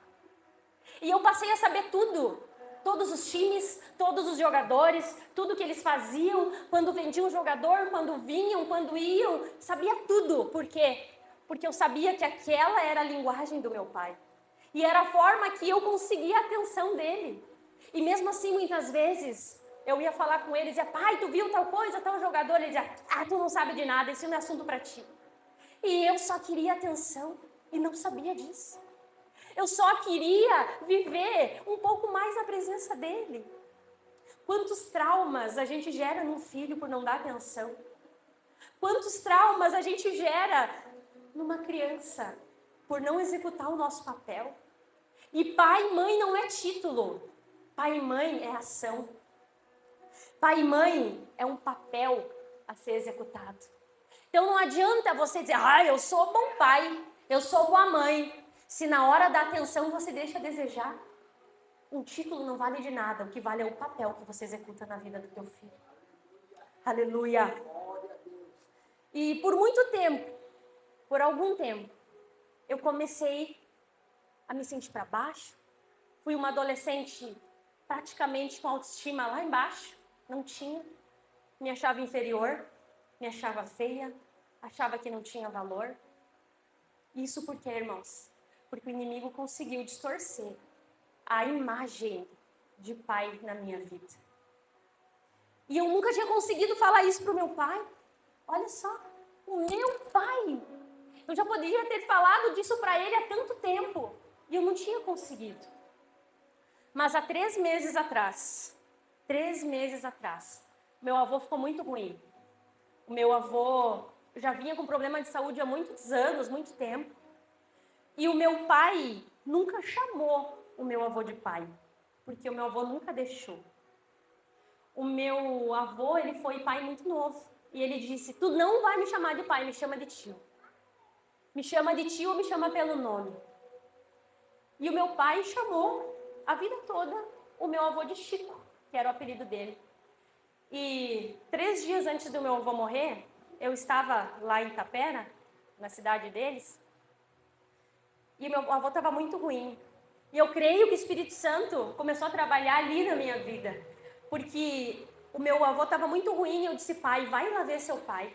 E eu passei a saber tudo. Todos os times, todos os jogadores, tudo que eles faziam, quando vendiam um jogador, quando vinham, quando iam, sabia tudo. Por quê? Porque eu sabia que aquela era a linguagem do meu pai. E era a forma que eu conseguia a atenção dele. E mesmo assim, muitas vezes, eu ia falar com ele e dizia, pai, tu viu tal coisa, tal jogador? Ele dizia, tu não sabe de nada, isso não é assunto para ti. E eu só queria atenção e não sabia disso. Eu só queria viver um pouco mais na presença dele. Quantos traumas a gente gera num filho por não dar atenção? Quantos traumas a gente gera numa criança por não executar o nosso papel? E pai e mãe não é título. Pai e mãe é ação. Pai e mãe é um papel a ser executado. Então não adianta você dizer, eu sou bom pai, eu sou boa mãe. Se na hora da atenção você deixa a desejar, um título não vale de nada. O que vale é o papel que você executa na vida do teu filho. Aleluia. E por muito tempo, por algum tempo, eu comecei a me sentir para baixo. Fui uma adolescente praticamente com autoestima lá embaixo. Não tinha. Me achava inferior, me achava feia, achava que não tinha valor. Isso por quê, irmãos? Porque o inimigo conseguiu distorcer a imagem de pai na minha vida. E eu nunca tinha conseguido falar isso para o meu pai. Olha só, o meu pai. Eu já poderia ter falado disso para ele há tanto tempo. E eu não tinha conseguido. Mas há 3 meses atrás, meu avô ficou muito ruim. O meu avô já vinha com problema de saúde há muitos anos, muito tempo. E o meu pai nunca chamou o meu avô de pai, porque o meu avô nunca deixou. O meu avô, ele foi pai muito novo. E ele disse, tu não vai me chamar de pai, me chama de tio. Me chama de tio ou me chama pelo nome. E o meu pai chamou a vida toda o meu avô de Chico, que era o apelido dele. E 3 dias antes do meu avô morrer, eu estava lá em Itapera, na cidade deles, e meu avô estava muito ruim. E eu creio que o Espírito Santo começou a trabalhar ali na minha vida. Porque o meu avô estava muito ruim e eu disse, pai, vai lá ver seu pai.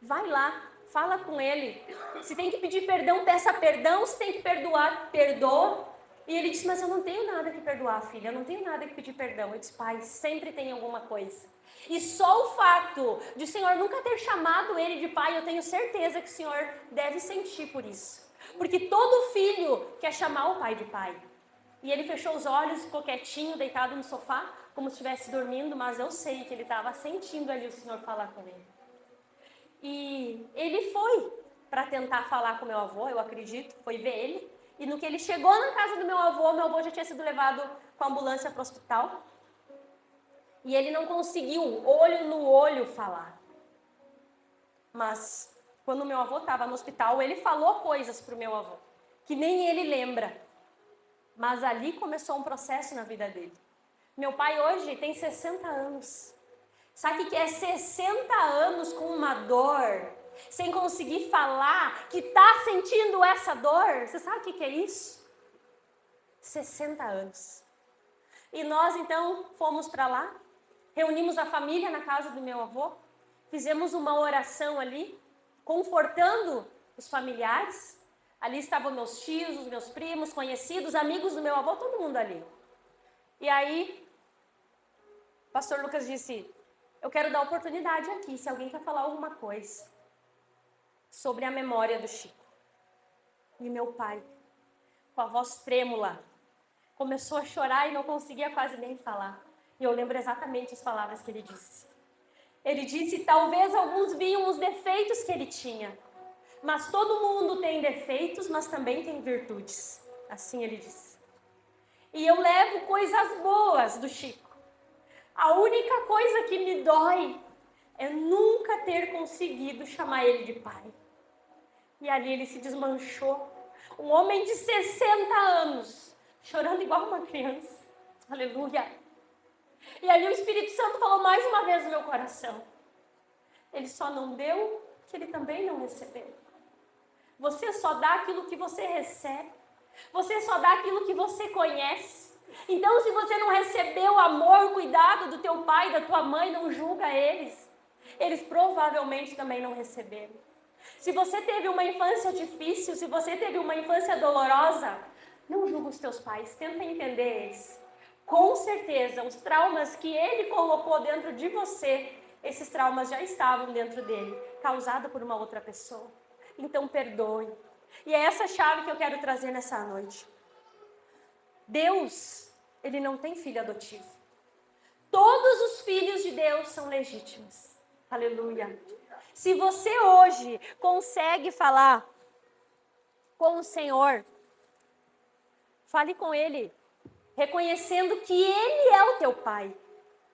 Vai lá, fala com ele. Se tem que pedir perdão, peça perdão. Se tem que perdoar, perdoa. E ele disse, mas eu não tenho nada que perdoar, filha. Eu não tenho nada que pedir perdão. Eu disse, pai, sempre tem alguma coisa. E só o fato de o Senhor nunca ter chamado ele de pai, eu tenho certeza que o Senhor deve sentir por isso. Porque todo filho quer chamar o pai de pai. E ele fechou os olhos, ficou quietinho, deitado no sofá, como se estivesse dormindo, mas eu sei que ele estava sentindo ali o Senhor falar com ele. E ele foi para tentar falar com meu avô, eu acredito, foi ver ele. E no que ele chegou na casa do meu avô já tinha sido levado com a ambulância para o hospital. E ele não conseguiu, olho no olho, falar. Mas quando meu avô estava no hospital, ele falou coisas para o meu avô, que nem ele lembra. Mas ali começou um processo na vida dele. Meu pai hoje tem 60 anos. Sabe o que é 60 anos com uma dor, sem conseguir falar, que está sentindo essa dor? Você sabe o que é isso? 60 anos. E nós então fomos para lá, reunimos a família na casa do meu avô, fizemos uma oração ali, confortando os familiares. Ali estavam meus tios, os meus primos, conhecidos, amigos do meu avô, todo mundo ali. E aí, o pastor Lucas disse, eu quero dar oportunidade aqui, se alguém quer falar alguma coisa sobre a memória do Chico. E meu pai, com a voz trêmula, começou a chorar e não conseguia quase nem falar. E eu lembro exatamente as palavras que ele disse. Ele disse, talvez alguns viam os defeitos que ele tinha, mas todo mundo tem defeitos, mas também tem virtudes. Assim ele disse. E eu levo coisas boas do Chico. A única coisa que me dói é nunca ter conseguido chamar ele de pai. E ali ele se desmanchou. Um homem de 60 anos, chorando igual uma criança. Aleluia. E ali o Espírito Santo falou mais uma vez no meu coração. Ele só não deu, que ele também não recebeu. Você só dá aquilo que você recebe. Você só dá aquilo que você conhece. Então, se você não recebeu amor, cuidado do teu pai, da tua mãe, não julga eles. Eles provavelmente também não receberam. Se você teve uma infância difícil, se você teve uma infância dolorosa, não julga os teus pais, tenta entender eles. Com certeza, os traumas que ele colocou dentro de você, esses traumas já estavam dentro dele, causados por uma outra pessoa. Então, perdoe. E é essa chave que eu quero trazer nessa noite. Deus, ele não tem filho adotivo. Todos os filhos de Deus são legítimos. Aleluia. Se você hoje consegue falar com o Senhor, fale com Ele, reconhecendo que Ele é o teu Pai.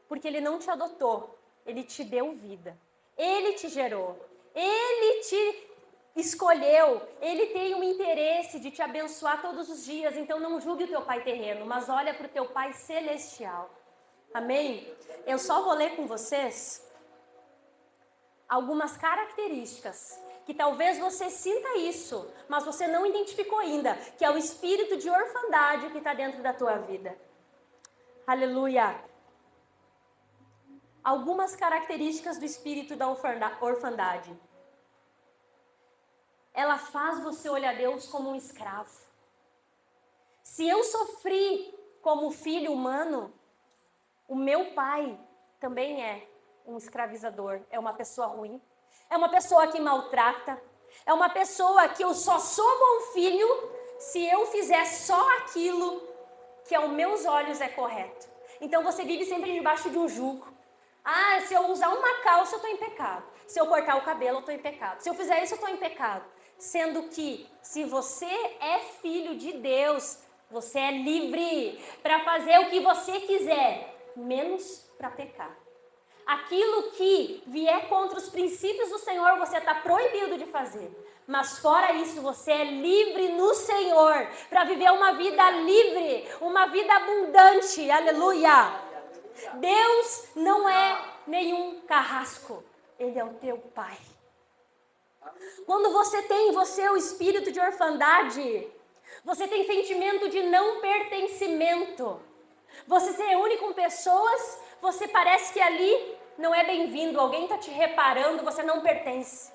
Porque Ele não te adotou, Ele te deu vida. Ele te gerou, Ele te escolheu, Ele tem um interesse de te abençoar todos os dias. Então não julgue o teu pai terreno, mas olha para o teu pai celestial. Amém? Eu só vou ler com vocês algumas características que talvez você sinta isso, mas você não identificou ainda, que é o espírito de orfandade que está dentro da tua vida. Aleluia! Algumas características do espírito da orfandade. Ela faz você olhar Deus como um escravo. Se eu sofri como filho humano, o meu pai também é um escravizador, é uma pessoa ruim, é uma pessoa que maltrata, é uma pessoa que eu só sou bom filho se eu fizer só aquilo que aos meus olhos é correto. Então você vive sempre debaixo de um jugo. Ah, se eu usar uma calça eu estou em pecado, se eu cortar o cabelo eu estou em pecado, se eu fizer isso eu estou em pecado. Sendo que, se você é filho de Deus, você é livre para fazer o que você quiser, menos para pecar. Aquilo que vier contra os princípios do Senhor, você está proibido de fazer. Mas fora isso, você é livre no Senhor, para viver uma vida livre, uma vida abundante. Aleluia! Deus não é nenhum carrasco. Ele é o teu pai. Quando você tem em você o espírito de orfandade, você tem sentimento de não pertencimento. Você se reúne com pessoas, você parece que ali não é bem-vindo, alguém está te reparando, você não pertence.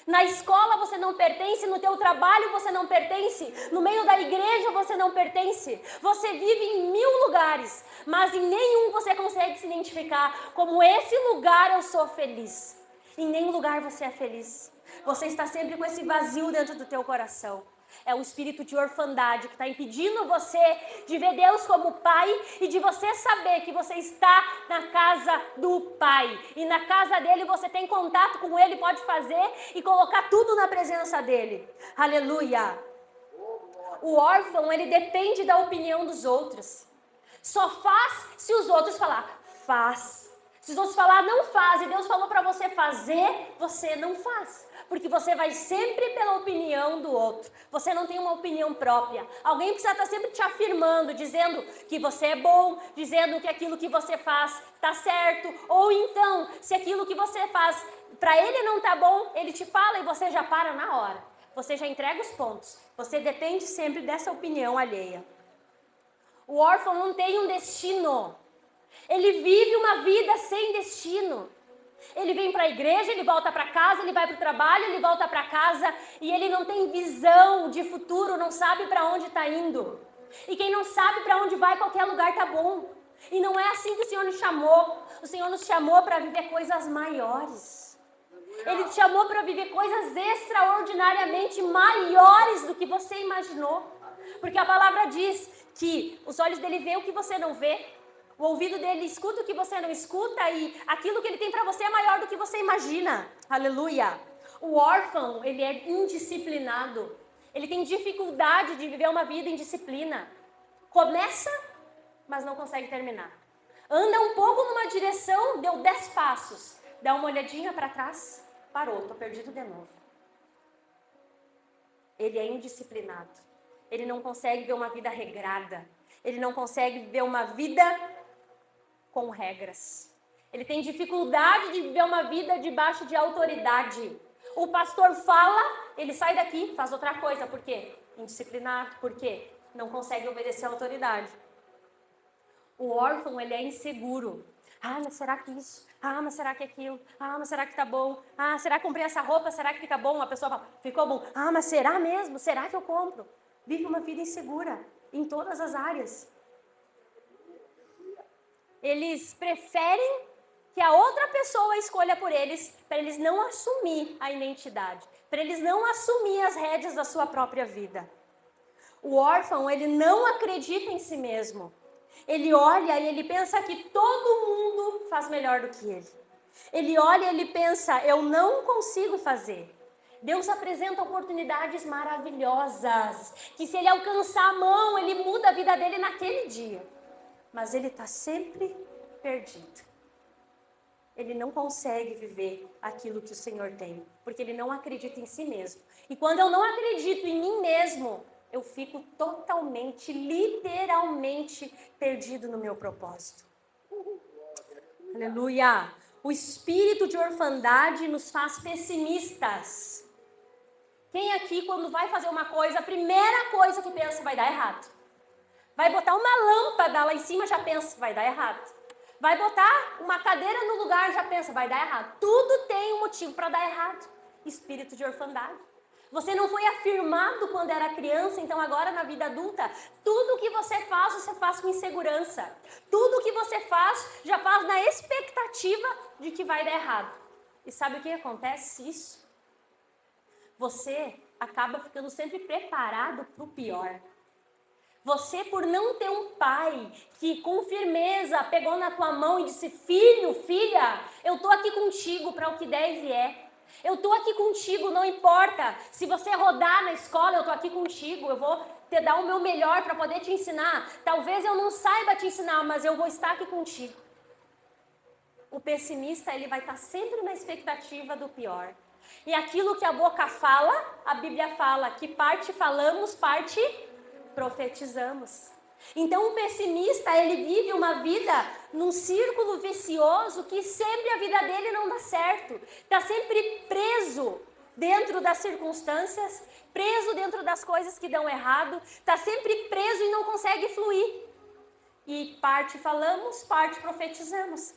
Na escola você não pertence, no teu trabalho você não pertence, no meio da igreja você não pertence. Você vive em 1000 lugares, mas em nenhum você consegue se identificar como esse lugar eu sou feliz. Em nenhum lugar você é feliz. Você está sempre com esse vazio dentro do teu coração. É o espírito de orfandade que está impedindo você de ver Deus como Pai e de você saber que você está na casa do Pai. E na casa dele você tem contato com ele, pode fazer e colocar tudo na presença dele. Aleluia! O órfão, ele depende da opinião dos outros. Só faz se os outros falar, faz. Se os outros falar, não faz, e Deus falou para você fazer, você não faz. Porque você vai sempre pela opinião do outro. Você não tem uma opinião própria. Alguém precisa estar sempre te afirmando, dizendo que você é bom, dizendo que aquilo que você faz está certo. Ou então, se aquilo que você faz para ele não está bom, ele te fala e você já para na hora. Você já entrega os pontos. Você depende sempre dessa opinião alheia. O órfão não tem um destino. Ele vive uma vida sem destino. Ele vem para a igreja, ele volta para casa, ele vai para o trabalho, ele volta para casa e ele não tem visão de futuro, não sabe para onde está indo. E quem não sabe para onde vai, qualquer lugar tá bom. E não é assim que o Senhor nos chamou. O Senhor nos chamou para viver coisas maiores. Ele te chamou para viver coisas extraordinariamente maiores do que você imaginou. Porque a palavra diz que os olhos dele veem o que você não vê. O ouvido dele escuta o que você não escuta e aquilo que ele tem para você é maior do que você imagina. Aleluia! O órfão, ele é indisciplinado. Ele tem dificuldade de viver uma vida em disciplina. Começa, mas não consegue terminar. Anda um pouco numa direção, deu 10 passos. Dá uma olhadinha para trás, parou, estou perdido de novo. Ele é indisciplinado. Ele não consegue ver uma vida regrada. Ele não consegue viver uma vida com regras. Ele tem dificuldade de viver uma vida debaixo de autoridade. O pastor fala, ele sai daqui, faz outra coisa. Por quê? Indisciplinado. Por quê? Não consegue obedecer à autoridade. O órfão, ele é inseguro. Ah, mas será que isso? Ah, mas será que aquilo? Ah, mas será que tá bom? Ah, será que comprei essa roupa? Será que fica bom? A pessoa fala, ficou bom. Ah, mas será mesmo? Será que eu compro? Vive uma vida insegura em todas as áreas. Eles preferem que a outra pessoa escolha por eles, para eles não assumir a identidade, para eles não assumir as rédeas da sua própria vida. O órfão, ele não acredita em si mesmo. Ele olha e ele pensa que todo mundo faz melhor do que ele. Ele olha e ele pensa, eu não consigo fazer. Deus apresenta oportunidades maravilhosas, que se ele alcançar a mão, ele muda a vida dele naquele dia. Mas ele está sempre perdido. Ele não consegue viver aquilo que o Senhor tem, porque ele não acredita em si mesmo. E quando eu não acredito em mim mesmo, eu fico totalmente, literalmente perdido no meu propósito. Aleluia! O espírito de orfandade nos faz pessimistas. Quem aqui, quando vai fazer uma coisa, a primeira coisa que pensa vai dar errado? Vai botar uma lâmpada lá em cima, já pensa, vai dar errado. Vai botar uma cadeira no lugar, já pensa, vai dar errado. Tudo tem um motivo para dar errado. Espírito de orfandade. Você não foi afirmado quando era criança, então agora na vida adulta, tudo que você faz com insegurança. Tudo que você faz, já faz na expectativa de que vai dar errado. E sabe o que acontece? Isso. Você acaba ficando sempre preparado para o pior. Você, por não ter um pai que com firmeza pegou na tua mão e disse, filho, filha, eu estou aqui contigo para o que der e vier. Eu estou aqui contigo, não importa. Se você rodar na escola, eu estou aqui contigo. Eu vou te dar o meu melhor para poder te ensinar. Talvez eu não saiba te ensinar, mas eu vou estar aqui contigo. O pessimista, ele vai estar sempre na expectativa do pior. E aquilo que a boca fala, a Bíblia fala que parte falamos, parte profetizamos. Então o pessimista, ele vive uma vida num círculo vicioso que sempre a vida dele não dá certo. Está sempre preso dentro das circunstâncias, preso dentro das coisas que dão errado, está sempre preso e não consegue fluir. E parte falamos, parte profetizamos.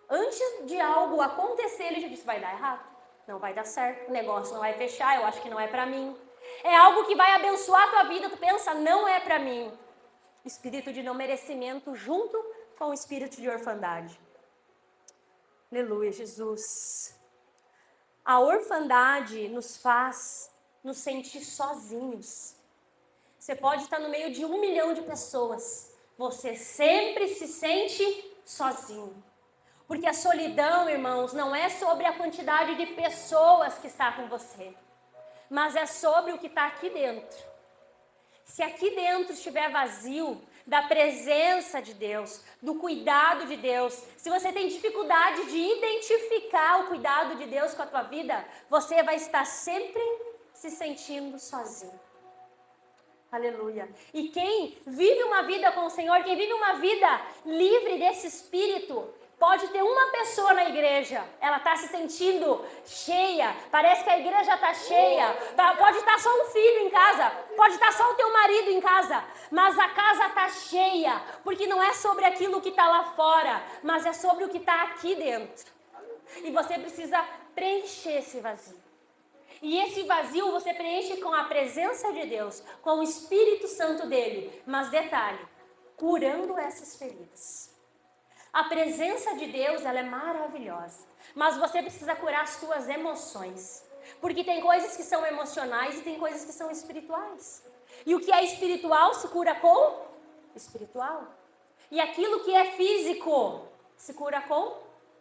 Antes de algo acontecer, ele já disse, vai dar errado, não vai dar certo, o negócio não vai fechar, eu acho que não é para mim. É algo que vai abençoar a tua vida, tu pensa, não é para mim. Espírito de não merecimento junto com o espírito de orfandade. Aleluia, Jesus. A orfandade nos faz nos sentir sozinhos. Você pode estar no meio de 1 milhão de pessoas. Você sempre se sente sozinho. Porque a solidão, irmãos, não é sobre a quantidade de pessoas que está com você, mas é sobre o que está aqui dentro. Se aqui dentro estiver vazio da presença de Deus, do cuidado de Deus, se você tem dificuldade de identificar o cuidado de Deus com a tua vida, você vai estar sempre se sentindo sozinho. Aleluia. E quem vive uma vida com o Senhor, quem vive uma vida livre desse espírito, pode ter uma pessoa na igreja, ela está se sentindo cheia, parece que a igreja está cheia, pode estar só um filho em casa, pode estar só o teu marido em casa, mas a casa está cheia, porque não é sobre aquilo que está lá fora, mas é sobre o que está aqui dentro. E você precisa preencher esse vazio. E esse vazio você preenche com a presença de Deus, com o Espírito Santo dele. Mas detalhe, curando essas feridas. A presença de Deus, ela é maravilhosa. Mas você precisa curar as suas emoções. Porque tem coisas que são emocionais e tem coisas que são espirituais. E o que é espiritual se cura com espiritual. E aquilo que é físico se cura com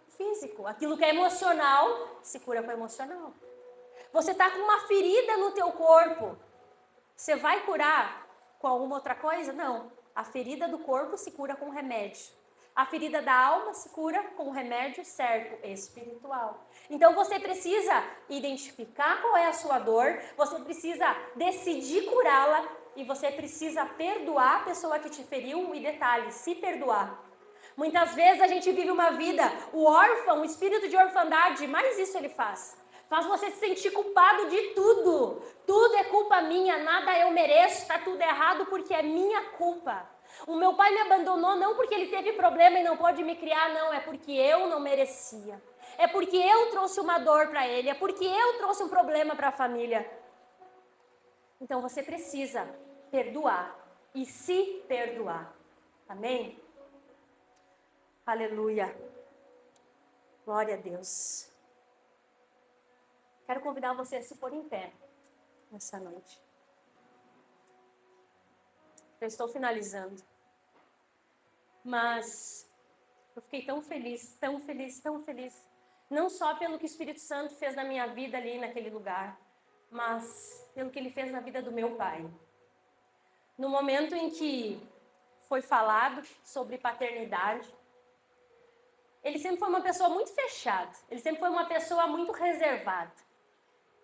físico. Aquilo que é emocional se cura com emocional. Você está com uma ferida no teu corpo. Você vai curar com alguma outra coisa? Não. A ferida do corpo se cura com remédio. A ferida da alma se cura com o remédio certo, espiritual. Então você precisa identificar qual é a sua dor, você precisa decidir curá-la e você precisa perdoar a pessoa que te feriu e detalhe, se perdoar. Muitas vezes a gente vive uma vida, o órfão, o espírito de orfandade, mais isso ele faz. Faz você se sentir culpado de tudo. Tudo é culpa minha, nada eu mereço, está tudo errado porque é minha culpa. O meu pai me abandonou não porque ele teve problema e não pode me criar, não, é porque eu não merecia. É porque eu trouxe uma dor para ele, é porque eu trouxe um problema para a família. Então você precisa perdoar e se perdoar. Amém? Aleluia. Glória a Deus. Quero convidar você a se pôr em pé nessa noite. Eu estou finalizando. Mas eu fiquei tão feliz, tão feliz, tão feliz. Não só pelo que o Espírito Santo fez na minha vida ali naquele lugar, mas pelo que ele fez na vida do meu pai. No momento em que foi falado sobre paternidade, ele sempre foi uma pessoa muito fechada. Ele sempre foi uma pessoa muito reservada.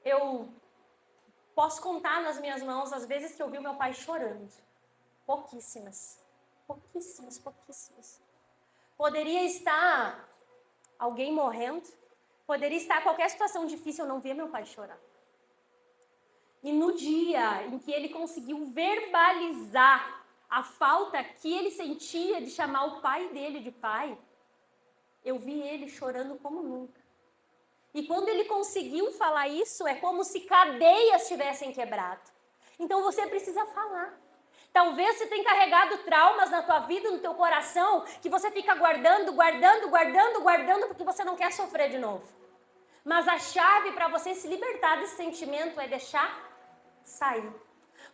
Eu posso contar nas minhas mãos as vezes que eu vi o meu pai chorando. Pouquíssimas. Pouquíssimas, pouquíssimas. Poderia estar alguém morrendo. Poderia estar qualquer situação difícil, eu não via meu pai chorar. E no dia em que ele conseguiu verbalizar a falta que ele sentia de chamar o pai dele de pai, eu vi ele chorando como nunca. E quando ele conseguiu falar isso, é como se cadeias tivessem quebrado. Então você precisa falar. Talvez você tenha carregado traumas na tua vida, no teu coração, que você fica guardando, porque você não quer sofrer de novo. Mas a chave para você se libertar desse sentimento é deixar sair.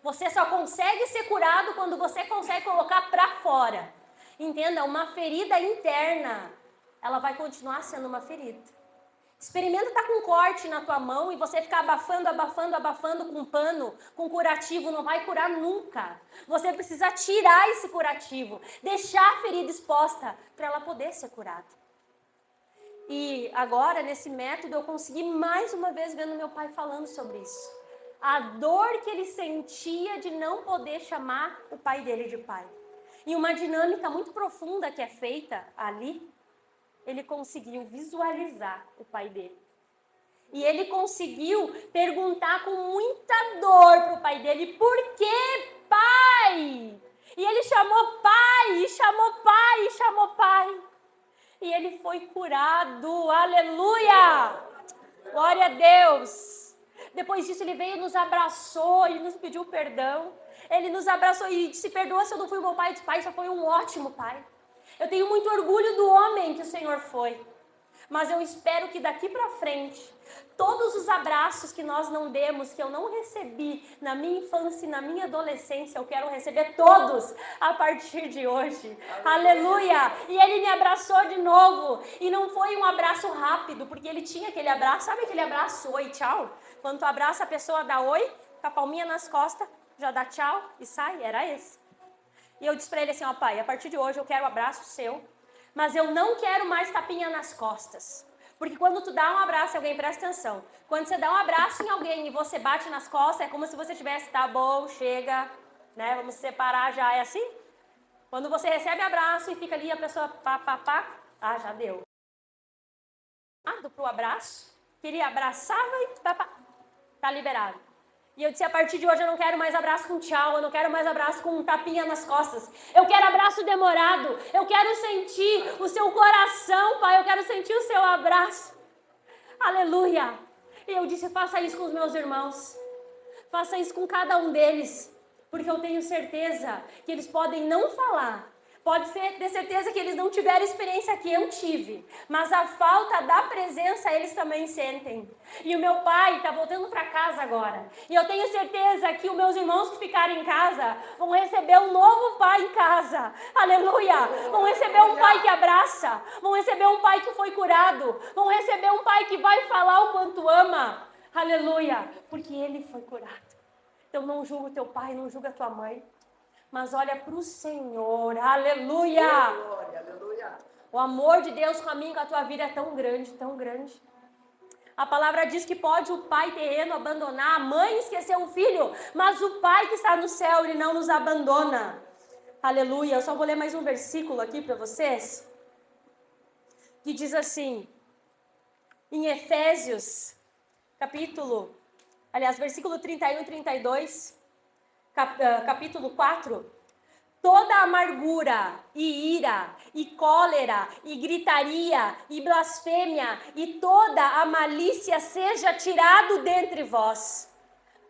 Você só consegue ser curado quando você consegue colocar para fora. Entenda, uma ferida interna, ela vai continuar sendo uma ferida. Experimenta estar com um corte na tua mão e você ficar abafando com um pano, com curativo, não vai curar nunca. Você precisa tirar esse curativo, deixar a ferida exposta para ela poder ser curada. E agora, nesse método, eu consegui mais uma vez vendo meu pai falando sobre isso. A dor que ele sentia de não poder chamar o pai dele de pai. E uma dinâmica muito profunda que é feita ali, ele conseguiu visualizar o pai dele. E ele conseguiu perguntar com muita dor para o pai dele, por que, pai? E ele chamou pai, e chamou pai, e chamou pai. E ele foi curado, aleluia! Glória a Deus! Depois disso ele veio, nos abraçou, ele nos pediu perdão. Ele nos abraçou e disse, perdoa se eu não fui um bom pai. Eu disse, pai, você foi um ótimo pai. Eu tenho muito orgulho do homem que o Senhor foi. Mas eu espero que daqui para frente, todos os abraços que nós não demos, que eu não recebi na minha infância e na minha adolescência, eu quero receber todos a partir de hoje. Aleluia! E ele me abraçou de novo. E não foi um abraço rápido, porque ele tinha aquele abraço, sabe aquele abraço, oi, tchau? Quando tu abraça a pessoa, dá oi, com a palminha nas costas, já dá tchau e sai, era esse. E eu disse para ele assim, ó pai, a partir de hoje eu quero um abraço seu, mas eu não quero mais tapinha nas costas. Porque quando tu dá um abraço em alguém, presta atenção, quando você dá um abraço em alguém e você bate nas costas, é como se você tivesse, tá bom, chega, né, vamos separar já, é assim? Quando você recebe abraço e fica ali a pessoa, pá, já deu. Pro abraço, queria abraçava e tá liberado. E eu disse, a partir de hoje eu não quero mais abraço com tchau, eu não quero mais abraço com um tapinha nas costas. Eu quero abraço demorado, eu quero sentir o seu coração, pai, eu quero sentir o seu abraço. Aleluia! E eu disse, faça isso com os meus irmãos, faça isso com cada um deles, porque eu tenho certeza que eles podem não falar, pode ser, ter certeza que eles não tiveram a experiência que eu tive, mas a falta da presença eles também sentem. E o meu pai está voltando para casa agora. E eu tenho certeza que os meus irmãos que ficarem em casa vão receber um novo pai em casa. Aleluia! Vão receber um pai que abraça, vão receber um pai que foi curado, vão receber um pai que vai falar o quanto ama. Aleluia! Porque ele foi curado. Então não julga o teu pai, não julga a tua mãe. Mas olha para o Senhor, aleluia. Aleluia! O amor de Deus comigo, com a tua vida é tão grande, tão grande. A palavra diz que pode o pai terreno abandonar, a mãe esquecer o filho, mas o pai que está no céu, ele não nos abandona. Aleluia! Eu só vou ler mais um versículo aqui para vocês, que diz assim, em Efésios, versículo 31 e 32, capítulo 4, toda amargura e ira e cólera e gritaria e blasfêmia e toda a malícia seja tirado dentre vós.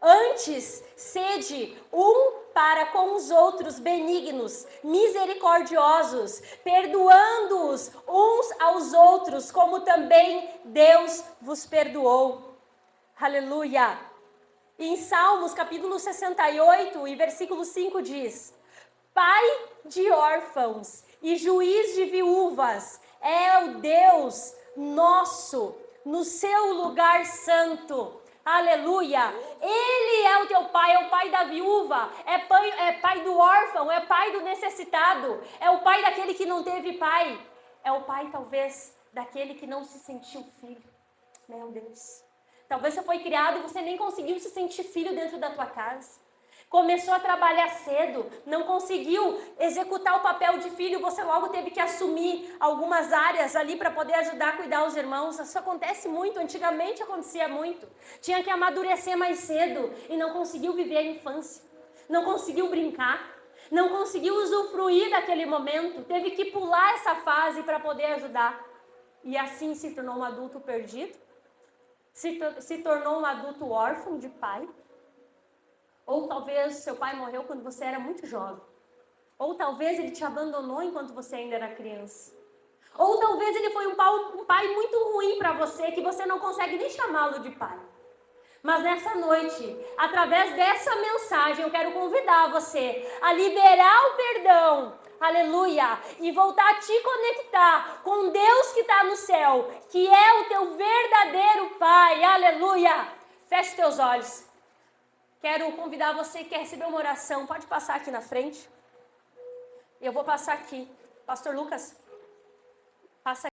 Antes, sede um para com os outros benignos, misericordiosos, perdoando-os uns aos outros, como também Deus vos perdoou. Aleluia! Em Salmos, capítulo 68, e versículo 5 diz, pai de órfãos e juiz de viúvas é o Deus nosso, no seu lugar santo. Aleluia! Ele é o teu pai, é o pai da viúva, é pai do órfão, é pai do necessitado, é o pai daquele que não teve pai, é o pai talvez daquele que não se sentiu filho. Meu Deus! Talvez você foi criado e você nem conseguiu se sentir filho dentro da tua casa. Começou a trabalhar cedo, não conseguiu executar o papel de filho, você logo teve que assumir algumas áreas ali para poder ajudar a cuidar os irmãos. Isso acontece muito, antigamente acontecia muito. Tinha que amadurecer mais cedo e não conseguiu viver a infância, não conseguiu brincar, não conseguiu usufruir daquele momento, teve que pular essa fase para poder ajudar. E assim se tornou um adulto perdido. Se tornou um adulto órfão de pai. Ou talvez seu pai morreu quando você era muito jovem. Ou talvez ele te abandonou enquanto você ainda era criança. Ou talvez ele foi um pai muito ruim para você, que você não consegue nem chamá-lo de pai. Mas nessa noite, através dessa mensagem, eu quero convidar você a liberar o perdão, aleluia, e voltar a te conectar com Deus que está no céu, que é o teu verdadeiro Pai, aleluia. Feche teus olhos. Quero convidar você que quer receber uma oração, pode passar aqui na frente. Eu vou passar aqui. Pastor Lucas, passa aqui.